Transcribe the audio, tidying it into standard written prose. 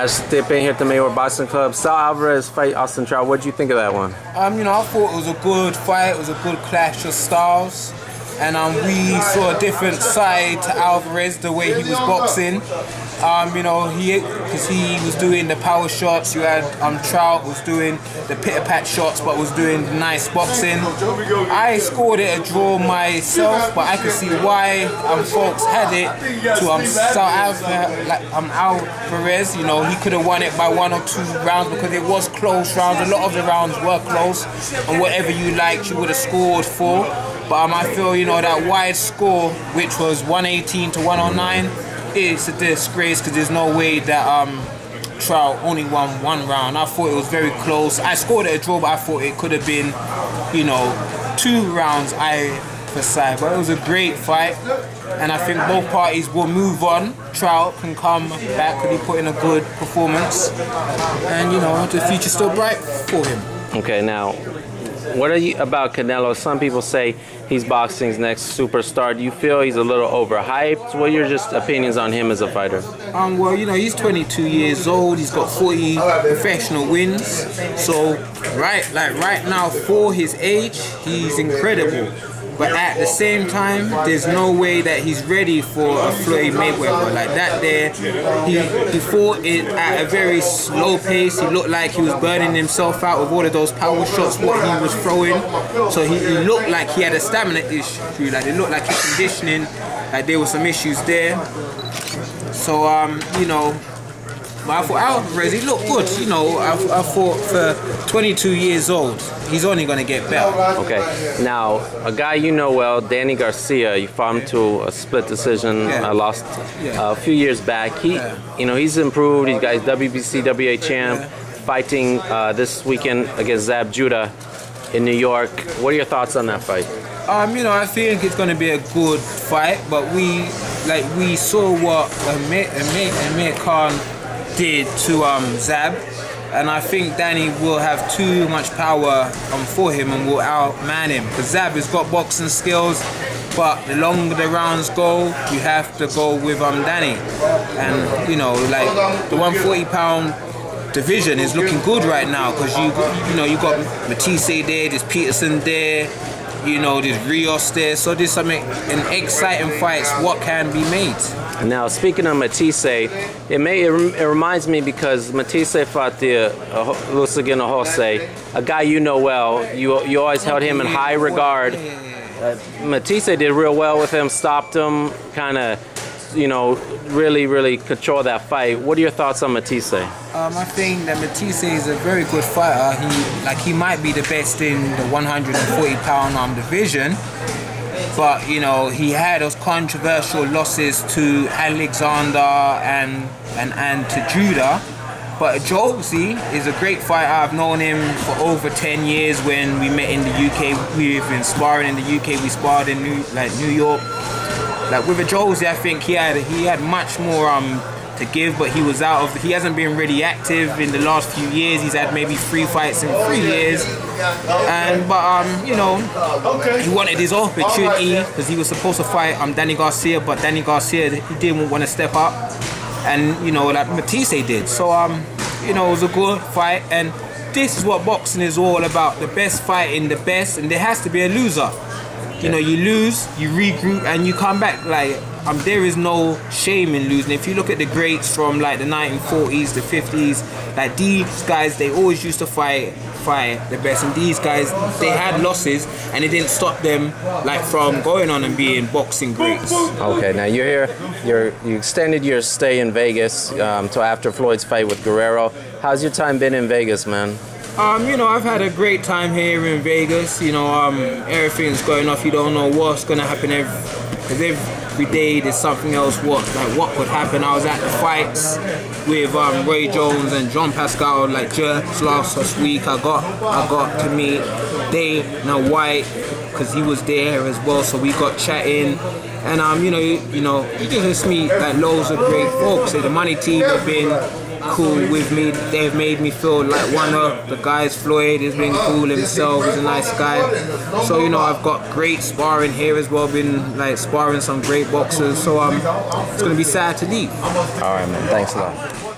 Ashley Theophane here at the Mayweather Boxing Club. Saul Alvarez fight Austin Trout. What did you think of that one? You know, I thought it was a good fight. It was a good clash of styles. And we saw a different side to Alvarez, the way he was boxing. You know, because he was doing the power shots. You had Trout was doing the pitter-pat shots, but was doing nice boxing. I scored it a draw myself, but I could see why folks had it to Saul Alvarez. You know, he could have won it by 1 or 2 rounds because it was close rounds. A lot of the rounds were close, and whatever you liked, you would have scored for. But I feel, you know, that wide score, which was 118 to 109, is a disgrace because there's no way that Trout only won 1 round. I thought it was very close. I scored it a draw, but I thought it could have been, you know, 2 rounds either side. But it was a great fight, and I think both parties will move on. Trout can come back because he put in a good performance, and you know, the future's still bright for him. Okay, now, what are you about Canelo? Some people say he's boxing's next superstar. Do you feel he's a little overhyped? What are your just opinions on him as a fighter? Well, you know, he's 22 years old. He's got 40 professional wins. So, right now, for his age, he's incredible. But at the same time, there's no way that he's ready for a Floyd Mayweather like that. There, he fought it at a very slow pace. He looked like he was burning himself out with all of those power shots, what he was throwing. So he looked like he had a stamina issue. Like it looked like his conditioning, like there were some issues there. So you know. But I thought Alvarez, he looked good, you know. I thought for 22 years old, he's only going to get better. Okay, now, a guy you know well, Danny Garcia, you fought him to a split decision, lost a few years back. You know, he's improved, he's got his WBC, WA champ, fighting this weekend against Zab Judah in New York. What are your thoughts on that fight? You know, I think it's going to be a good fight, but we saw what Amir Khan did to Zab, and I think Danny will have too much power for him and will outman him, because Zab has got boxing skills, but the longer the rounds go, you have to go with Danny. And you know, like the 140-pound division is looking good right now, because you know, you got Matisse there, there's Peterson there, you know, there's Rios there, so there's some exciting fights what can be made. Now, speaking of Matisse, it reminds me, because Matisse fought the Lusagino Jose, a guy you know well. You always held him in high regard. Matisse did real well with him, stopped him, kind of, you know, really control that fight. What are your thoughts on Matisse? I think that Matisse is a very good fighter. He might be the best in the 140-pound division. But, you know, he had those controversial losses to Alexander and to Judah. But Josie is a great fighter. I've known him for over 10 years. When we met in the UK, we've been sparring in the UK. We sparred in New York. Like with Josie, I think he had much more to give, but he hasn't been really active in the last few years. He's had maybe 3 fights in 3 years. But you know, he wanted his opportunity because he was supposed to fight Danny Garcia, but Danny Garcia, he didn't want to step up, and you know, like Matisse did. So you know, it was a good fight, and this is what boxing is all about: the best fighting the best, and there has to be a loser. You know, you lose, you regroup, and you come back. Like there is no shame in losing. If you look at the greats from like the 1940s, the 50s, like these guys, they always used to fight the best, and these guys, they had losses, and it didn't stop them like from going on and being boxing greats. Okay, now you're here. You extended your stay in Vegas till after Floyd's fight with Guerrero. How's your time been in Vegas, man? You know, I've had a great time here in Vegas. You know, everything's going off. You don't know what's gonna happen every day. There's something else. What could happen? I was at the fights with Roy Jones and John Pascal like just last week. I got to meet Dana White because he was there as well. So we got chatting. And you just meet like loads of great folks. The money team have been cool with me. They've made me feel like one of the guys. Floyd has been cool himself. He's a nice guy. So you know, I've got great sparring here as well. Been like sparring some great boxers. So it's gonna be sad to leave. All right, man. Thanks a lot.